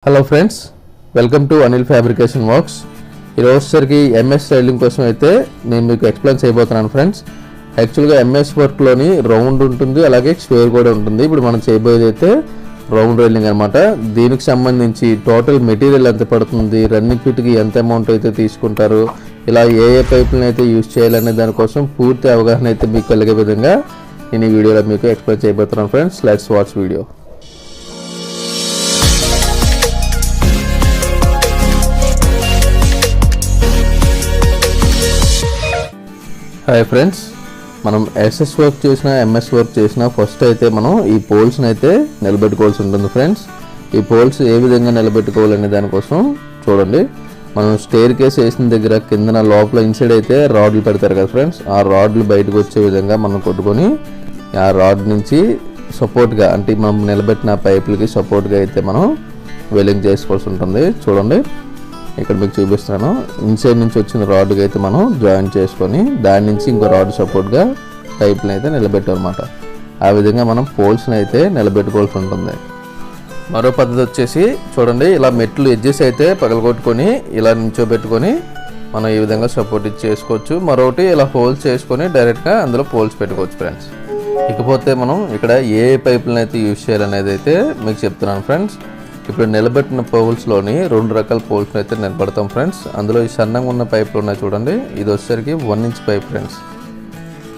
Hello friends, welcome to Anil fabrication works. ఈరోజు వచ్చేసరికి MS styling కోసం అయితే నేను మీకు ఎక్స్ప్లెయిన్ చేయబోతున్నాను ఫ్రెండ్స్. యాక్చువల్గా ఎంఎస్ వర్క్లోని రౌండ్ ఉంటుంది, అలాగే స్క్వేర్ కూడా ఉంటుంది. ఇప్పుడు మనం చేయబోయేది అయితే రౌండ్ రైలింగ్ అనమాట. దీనికి సంబంధించి టోటల్ మెటీరియల్ ఎంత పడుతుంది, రన్నింగ్ ఫిట్కి ఎంత అమౌంట్ అయితే తీసుకుంటారు, ఇలా ఏ పైపులను అయితే యూజ్ చేయాలనే దానికోసం పూర్తి అవగాహన అయితే మీకు కలిగే విధంగా నేను ఈ వీడియోలో మీకు ఎక్స్ప్లెయిన్ చేయబోతున్నాను friends. Let's watch video. Hi friends, మనం ఎస్ఎస్ వర్క్ చేసిన ఎంఎస్ వర్క్ చేసిన ఫస్ట్ అయితే మనం ఈ పోల్స్ని అయితే నిలబెట్టుకోవాల్సి ఉంటుంది ఫ్రెండ్స్. ఈ పోల్స్ ఏ విధంగా నిలబెట్టుకోవాలనే దానికోసం చూడండి. మనం స్టేర్ కేస్ వేసిన దగ్గర కిందన లోపల ఇన్సైడ్ అయితే రాడ్లు పెడతారు కదా ఫ్రెండ్స్. ఆ రాడ్లు బయటకు వచ్చే విధంగా మనం కొట్టుకొని ఆ రాడ్ నుంచి సపోర్ట్గా, అంటే మనం నిలబెట్టిన పైపులకి సపోర్ట్గా అయితే మనం వెల్డింగ్ చేసుకోవాల్సి ఉంటుంది. చూడండి, ఇక్కడ మీకు చూపిస్తాను. ఇన్సైడ్ నుంచి వచ్చిన రాడ్కి అయితే మనం జాయిన్ చేసుకొని దాని నుంచి ఇంకో రాడ్ సపోర్ట్గా పైప్ని అయితే నిలబెట్టాలన్నమాట. ఆ విధంగా మనం పోల్స్ని అయితే నిలబెట్టుకోవాల్సి ఉంటుంది. మరో పద్ధతి వచ్చేసి చూడండి, ఇలా మెట్లు ఎడ్జెస్ అయితే పగలగొట్టుకొని ఇలా నించోబెట్టుకొని మనం ఈ విధంగా సపోర్ట్ ఇచ్చి చేసుకోవచ్చు. మరొకటి ఇలా హోల్స్ చేసుకొని డైరెక్ట్గా అందులో పోల్స్ పెట్టుకోవచ్చు ఫ్రెండ్స్. ఇకపోతే మనం ఇక్కడ ఏ పైపులను అయితే యూజ్ చేయాలనేది అయితే మీకు చెప్తున్నాను ఫ్రెండ్స్. ఇప్పుడు నిలబెట్టిన పోల్స్లోని రెండు రకాల పోల్స్ అయితే నిలబడతాం ఫ్రెండ్స్. అందులో ఈ సన్నంగా ఉన్న పైపులు ఉన్నాయి చూడండి, ఇది వచ్చేసరికి 1 ఇంచ్ పైప్ ఫ్రెండ్స్.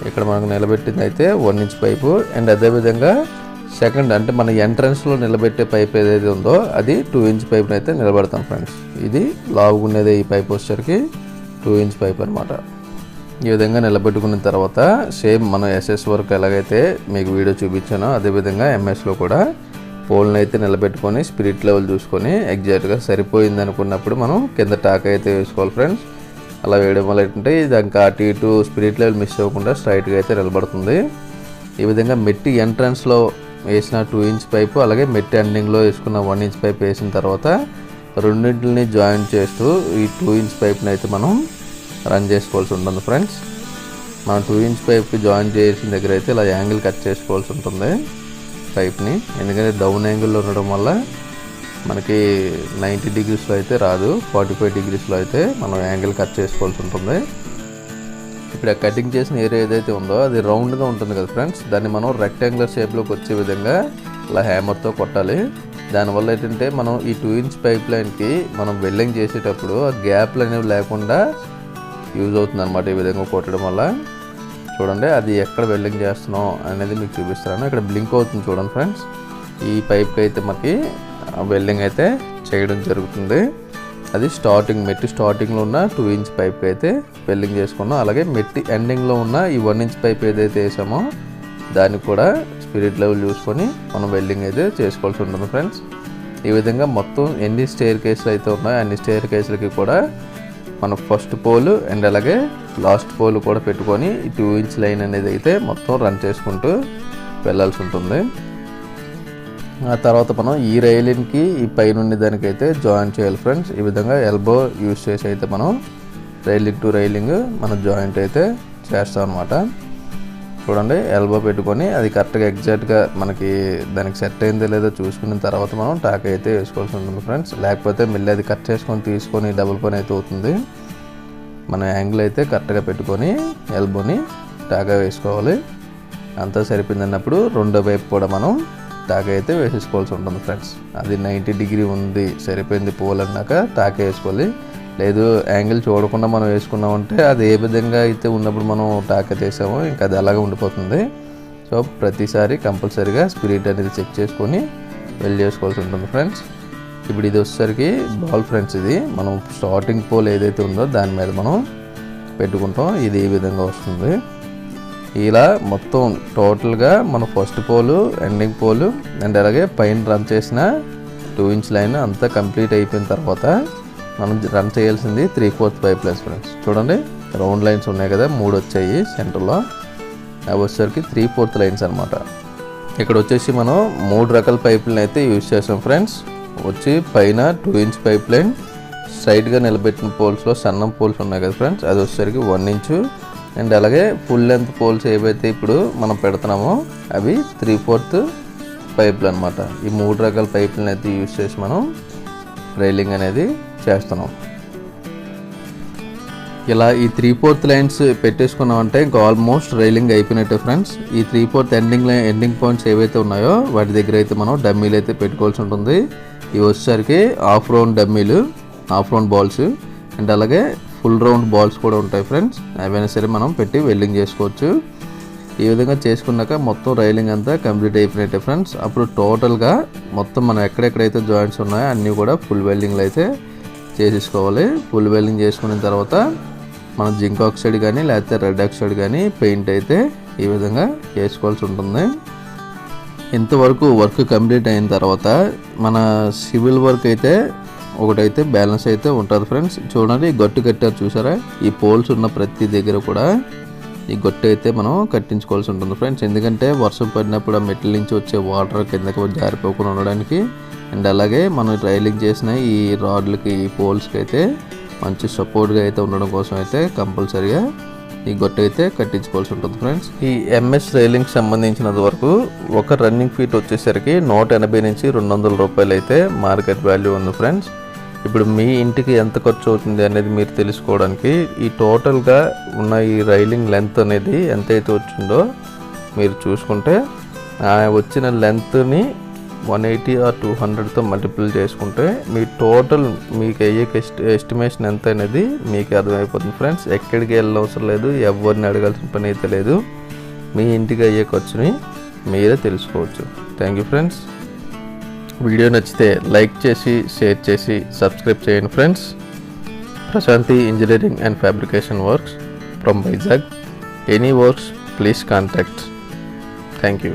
ఇక్కడ మనకు నిలబెట్టింది అయితే 1 ఇంచ్ పైపు. అండ్ అదేవిధంగా సెకండ్, అంటే మన ఎంట్రన్స్లో నిలబెట్టే పైప్ ఏదైతే ఉందో అది 2 ఇంచ్ పైప్ని అయితే నిలబెడతాం ఫ్రెండ్స్. ఇది లావుగా ఉండేది ఈ పైప్ వచ్చేసరికి 2 ఇంచ్ పైప్ అనమాట. ఈ విధంగా నిలబెట్టుకున్న తర్వాత సేమ్ మనం ఎస్ఎస్ వర్క్ ఎలాగైతే మీకు వీడియో చూపించానో అదేవిధంగా ఎంఎస్లో కూడా పోల్ని అయితే నిలబెట్టుకొని స్పిరిట్ లెవెల్ చూసుకొని ఎగ్జాక్ట్గా సరిపోయింది అనుకున్నప్పుడు మనం కింద టాక్ అయితే వేసుకోవాలి ఫ్రెండ్స్. అలా వేయడం వల్ల ఏంటంటే ఇది ఇంకా అటు ఇటు స్పిరిట్ లెవెల్ మిస్ అవ్వకుండా స్ట్రైట్గా అయితే నిలబడుతుంది. ఈ విధంగా మెట్టి ఎంట్రన్స్లో వేసిన 2 ఇంచ్ పైపు, అలాగే మెట్టి ఎండింగ్లో వేసుకున్న 1 ఇంచ్ పైప్ వేసిన తర్వాత రెండింటిని జాయిన్ చేస్తూ ఈ 2 ఇంచ్ పైప్ని అయితే మనం రన్ చేసుకోవాల్సి ఉంటుంది ఫ్రెండ్స్. మనం 2 ఇంచ్ పైప్కి జాయిన్ చేసిన దగ్గర అయితే ఇలా యాంగిల్ కట్ చేసుకోవాల్సి ఉంటుంది పైప్ని. ఎందుకంటే డౌన్ యాంగిల్లో ఉండడం వల్ల మనకి 90 డిగ్రీస్లో అయితే రాదు, 45 డిగ్రీస్లో అయితే మనం యాంగిల్ కట్ చేసుకోవాల్సి ఉంటుంది. ఇప్పుడు ఆ కటింగ్ చేసిన ఏరియా ఏదైతే ఉందో అది రౌండ్గా ఉంటుంది కదా ఫ్రెండ్స్, దాన్ని మనం రెక్టాంగులర్ షేప్లోకి వచ్చే విధంగా ఇలా హ్యామర్తో కొట్టాలి. దానివల్ల ఏంటంటే మనం ఈ 2 ఇంచ్ పైప్ లైన్కి మనం వెల్డింగ్ చేసేటప్పుడు ఆ గ్యాప్లు అనేవి లేకుండా యూజ్ అవుతుంది అనమాట. ఈ విధంగా కొట్టడం వల్ల చూడండి, అది ఎక్కడ వెల్డింగ్ చేస్తున్నాం అనేది మీకు చూపిస్తాను. ఇక్కడ బ్లింక్ అవుతుంది చూడండి ఫ్రెండ్స్. ఈ పైప్కి అయితే మనకి వెల్డింగ్ అయితే చేయడం జరుగుతుంది. అది మెట్టి స్టార్టింగ్లో ఉన్న 2 ఇంచ్ పైప్కి అయితే వెల్డింగ్ చేసుకున్నాం. అలాగే మెట్టి ఎండింగ్లో ఉన్న ఈ 1 ఇంచ్ పైప్ ఏదైతే వేసామో దానికి కూడా స్పిరిట్ లెవెల్ చూసుకొని మనం వెల్డింగ్ అయితే చేసుకోవాల్సి ఉంటుంది ఫ్రెండ్స్. ఈ విధంగా మొత్తం ఎన్ని స్టేర్ కేసులు అయితే ఉన్నాయో అన్ని స్టేర్ కేసులకి కూడా మనం ఫస్ట్ పోల్ అండ్ అలాగే లాస్ట్ పోల్ కూడా పెట్టుకొని ఈ 2 ఇంచ్ లైన్ అనేది అయితే మొత్తం రన్ చేసుకుంటూ వెళ్ళాల్సి ఉంటుంది. ఆ తర్వాత మనం ఈ రైలింగ్కి ఈ పైనుండి దానికైతే జాయిన్ చేయాలి ఫ్రెండ్స్. ఈ విధంగా ఎల్బో యూజ్ చేసి అయితే మనం రైలింగ్ టు రైలింగ్ మనం జాయింట్ అయితే చేస్తాం అనమాట. చూడండి, ఎల్బో పెట్టుకొని అది కరెక్ట్గా ఎగ్జాక్ట్గా మనకి దానికి సెట్ అయిందో లేదో చూసుకున్న తర్వాత మనం టాక్ అయితే వేసుకోవాల్సి ఉంటుంది ఫ్రెండ్స్. లేకపోతే మళ్ళీ అది కట్ చేసుకొని తీసుకొని డబుల్ పని అయితే అవుతుంది. మన యాంగిల్ అయితే కరెక్ట్గా పెట్టుకొని ఎల్బోని టాగా వేసుకోవాలి. అంతా సరిపోయింది అన్నప్పుడు రెండో వైపు కూడా మనం టాక్ అయితే వేసేసుకోవాల్సి ఉంటుంది ఫ్రెండ్స్. అది 90 డిగ్రీ ఉంది సరిపోయింది పోల్ అన్నాక టాక్ వేసుకోవాలి. లేదు యాంగిల్ చూడకుండా మనం వేసుకున్నామంటే అది ఏ విధంగా అయితే ఉన్నప్పుడు మనం టాక్ అయితే వేసామో ఇంకా అది అలాగే ఉండిపోతుంది. సో ప్రతిసారి కంపల్సరీగా స్పిరిట్ అనేది చెక్ చేసుకొని వెల్డ్ చేసుకోవాల్సి ఉంటుంది ఫ్రెండ్స్. ఇప్పుడు ఇది వచ్చేసరికి బాల్ ఫ్రెండ్స్. ఇది మనం స్టార్టింగ్ పోల్ ఏదైతే ఉందో దాని మీద మనం పెట్టుకుంటాం. ఇది ఈ విధంగా వస్తుంది. ఇలా మొత్తం టోటల్గా మన first pole, ending pole and అలాగే పైన రన్ చేసిన 2 ఇంచ్ లైన్ అంతా కంప్లీట్ అయిపోయిన తర్వాత మనం రన్ చేయాల్సింది 3/4 పైప్ లైన్స్ ఫ్రెండ్స్. చూడండి, రౌండ్ లైన్స్ ఉన్నాయి కదా, 3 వచ్చాయి సెంటర్లో. అవి వచ్చేసరికి 3/4 లైన్స్ అనమాట. ఇక్కడ వచ్చేసి మనం 3 రకాల పైపులను అయితే యూజ్ చేసాం ఫ్రెండ్స్. వచ్చి పైన 2 ఇంచ్ పైప్ లైన్ స్ట్రైట్గా నిలబెట్టిన పోల్స్లో సన్నం పోల్స్ ఉన్నాయి కదా ఫ్రెండ్స్, అది వచ్చేసరికి 1 ఇంచు. అండ్ అలాగే ఫుల్ లెంత్ పోల్స్ ఏవైతే ఇప్పుడు మనం పెడుతున్నామో అవి 3/4 పైపులు అనమాట. ఈ 3 రకాల పైపులను అయితే యూజ్ చేసి మనం రైలింగ్ అనేది చేస్తున్నాం. ఇలా ఈ 3/4 లైన్స్ పెట్టేసుకున్నామంటే ఇంకా ఆల్మోస్ట్ రైలింగ్ అయిపోయినట్టే ఫ్రెండ్స్. ఈ 3/4 ఎండింగ్ పాయింట్స్ ఏవైతే ఉన్నాయో వాటి దగ్గర అయితే మనం డమ్మీలు అయితే పెట్టుకోవాల్సి ఉంటుంది. ఇవి వచ్చేసరికి హాఫ్ రౌండ్ డమ్మీలు, హాఫ్ రౌండ్ బాల్స్ అండ్ అలాగే ఫుల్ రౌండ్ బాల్స్ కూడా ఉంటాయి ఫ్రెండ్స్. అవైనా సరే మనం పెట్టి వెల్డింగ్ చేసుకోవచ్చు. ఈ విధంగా చేసుకున్నాక మొత్తం రైలింగ్ అంతా కంప్లీట్ అయిపోయినట్టే ఫ్రెండ్స్. అప్పుడు టోటల్గా మొత్తం మనం ఎక్కడెక్కడైతే జాయింట్స్ ఉన్నాయో అన్నీ కూడా ఫుల్ వెల్డింగ్లు అయితే చేసేసుకోవాలి. ఫుల్ వెల్డింగ్ చేసుకున్న తర్వాత మనం జింక్ ఆక్సైడ్ కానీ లేకపోతే రెడ్ ఆక్సైడ్ కానీ పెయింట్ అయితే ఈ విధంగా వేసుకోవాల్సి ఉంటుంది. ఇంతవరకు వర్క్ కంప్లీట్ అయిన తర్వాత మన సివిల్ వర్క్ అయితే ఒకటైతే బ్యాలెన్స్ అయితే ఉంటుంది ఫ్రెండ్స్. చూడండి గట్టు కట్టారు చూసారా, ఈ పోల్స్ ఉన్న ప్రతి దగ్గర కూడా ఈ గట్టు అయితే మనం కట్టించుకోవాల్సి ఉంటుంది ఫ్రెండ్స్. ఎందుకంటే వర్షం పడినప్పుడు ఆ మెట్ల నుంచి వచ్చే వాటర్ కిందకి జారిపోకుండా ఉండడానికి అండ్ అలాగే మనం రైలింగ్ చేసిన ఈ రాడ్లకి ఈ పోల్స్కి అయితే మంచి సపోర్ట్గా అయితే ఉండడం కోసం అయితే కంపల్సరీగా ఈ గొట్టు అయితే కట్టించుకోవాల్సి ఉంటుంది ఫ్రెండ్స్. ఈ ఎంఎస్ రైలింగ్కి సంబంధించినంత వరకు ఒక రన్నింగ్ ఫీట్ వచ్చేసరికి 180 నుంచి 200 రూపాయలు అయితే మార్కెట్ వాల్యూ ఉంది ఫ్రెండ్స్. ఇప్పుడు మీ ఇంటికి ఎంత ఖర్చు అవుతుంది అనేది మీరు తెలుసుకోవడానికి ఈ టోటల్గా ఉన్న ఈ రైలింగ్ లెంత్ అనేది ఎంతైతే వచ్చిందో మీరు చూసుకుంటే వచ్చిన లెంత్ని 180 or 200తో మల్టిపుల్ చేసుకుంటే మీ టోటల్ మీకు అయ్యే ఎస్టిమేషన్ ఎంత అనేది మీకు అర్థమైపోతుంది ఫ్రెండ్స్. ఎక్కడికి వెళ్ళవసరం లేదు, ఎవరిని అడగాల్సిన పని అయితే లేదు. మీ ఇంటికి అయ్యే ఖర్చుని మీరే తెలుసుకోవచ్చు. Thank you friends. వీడియో నచ్చితే లైక్ చేసి షేర్ చేసి సబ్స్క్రైబ్ చేయండి friends. Prashanti engineering and fabrication works from Vizag. Any works please contact. Thank you.